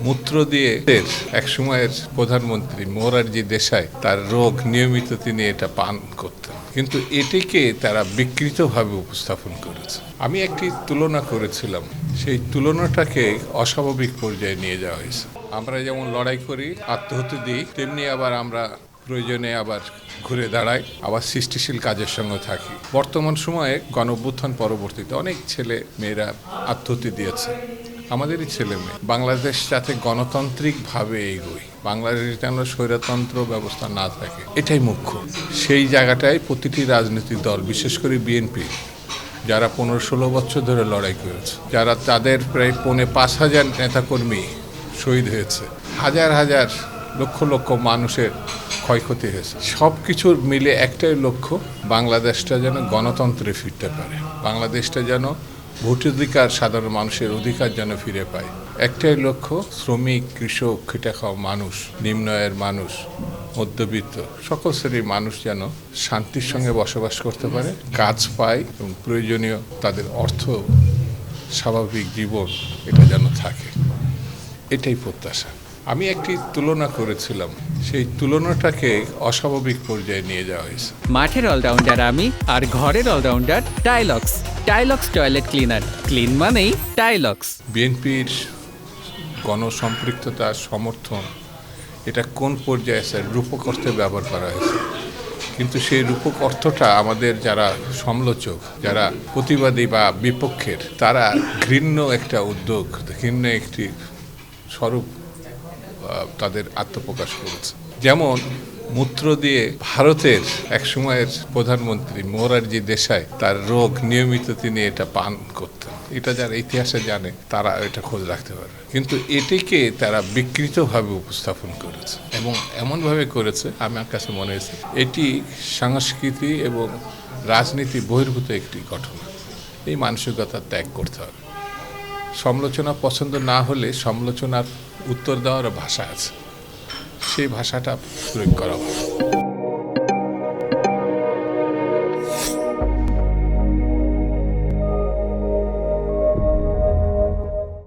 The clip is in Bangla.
মূত্র দিয়ে এক সময়ের প্রধানমন্ত্রী মোরারজি দেশাই তার রোগ নিয়মিত তিনি এটা পান করতেন, কিন্তু এটিকে তারা বিকৃতভাবে উপস্থাপন করেছে। আমি একটি তুলনা করেছিলাম, সেই তুলনাটাকে অস্বাভাবিক পর্যায়ে নিয়ে যাওয়া হয়েছে। আমরা যেমন লড়াই করি, আত্মহত্যা দিই, তেমনি আবার আমরা প্রয়োজনে আবার ঘুরে দাঁড়াই, আবার সৃষ্টিশীল কাজের সঙ্গে থাকি। বর্তমান সময়ে গণঅভ্যুত্থান পরবর্তীতে অনেক ছেলে মেয়েরা আত্মহত্যা দিয়েছে, আমাদেরই ছেলে মেয়ে। বাংলাদেশ যাতে গণতান্ত্রিকভাবে এগোয়, বাংলাদেশ যেন স্বৈরতন্ত্র ব্যবস্থা না থাকে, এটাই মুখ্য। সেই জায়গাটায় প্রতিটি রাজনৈতিক দল, বিশেষ করে বিএনপি, যারা 15-16 বছর ধরে লড়াই করেছে, যারা তাদের প্রায় 5,500 নেতাকর্মী শহীদ হয়েছে, হাজার হাজার লক্ষ লক্ষ মানুষের ক্ষয়ক্ষতি হয়েছে, সব কিছুর মিলে একটাই লক্ষ্য, বাংলাদেশটা যেন গণতন্ত্রে ফিরতে পারে, বাংলাদেশটা যেন ভোটাধিকার, সাধারণ মানুষের অধিকার যেন ফিরে পায়। একটাই লক্ষ্য, শ্রমিক, কৃষক, খেটে খাওয়া মানুষ, নিম্ন আয়ের মানুষ, মধ্যবিত্ত সকল শ্রেণীর মানুষ যেন শান্তির সঙ্গে বসবাস করতে পারে, কাজ পায় এবং প্রয়োজনীয় তাদের অর্থ, স্বাভাবিক জীবন এটা যেন থাকে, এটাই প্রত্যাশা। আমি একটি তুলনা করেছিলাম, সেই তুলনাটাকে অস্বাভাবিক পর্যায়ে নিয়ে যাওয়া হয়েছে। মাঠের অলরাউন্ডার আমি, আর ঘরের অলরাউন্ডার টাইলক্স। টাইলক্স টয়লেট ক্লিনার, ক্লিন মানেই টাইলক্স। বিএনপির গণসম্পৃক্ততা, সমর্থন, এটা কোন পর্যায়ে আছে রূপক অর্থে ব্যবহার করা হয়েছে, কিন্তু সেই রূপক অর্থটা আমাদের যারা সমালোচক, যারা প্রতিবাদী বা বিপক্ষের, তারা ঘৃণ্য একটা উদ্যোগ, ঘৃণ্য একটি স্বরূপ তাদের আত্মপ্রকাশ করেছে। যেমন মূত্র দিয়ে ভারতের এক সময়ের প্রধানমন্ত্রী মোরারজি দেশাই তার রোগ নিয়মিত তিনি এটা পান করতেন। এটা যারা ইতিহাসে জানে তারা এটা খোঁজ রাখতে পারবে, কিন্তু এটিকে তারা বিকৃতভাবে উপস্থাপন করেছে এবং এমনভাবে করেছে, আমার কাছে মনে হয়েছে এটি সংস্কৃতি এবং রাজনীতি বহির্ভূত একটি ঘটনা। এই মানসিকতা ত্যাগ করতে হবে। সমালোচনা পছন্দ না হলে সমালোচনার উত্তর দেওয়ার ভাষা আছে, সেই ভাষাটা প্রয়োগ করা হবে।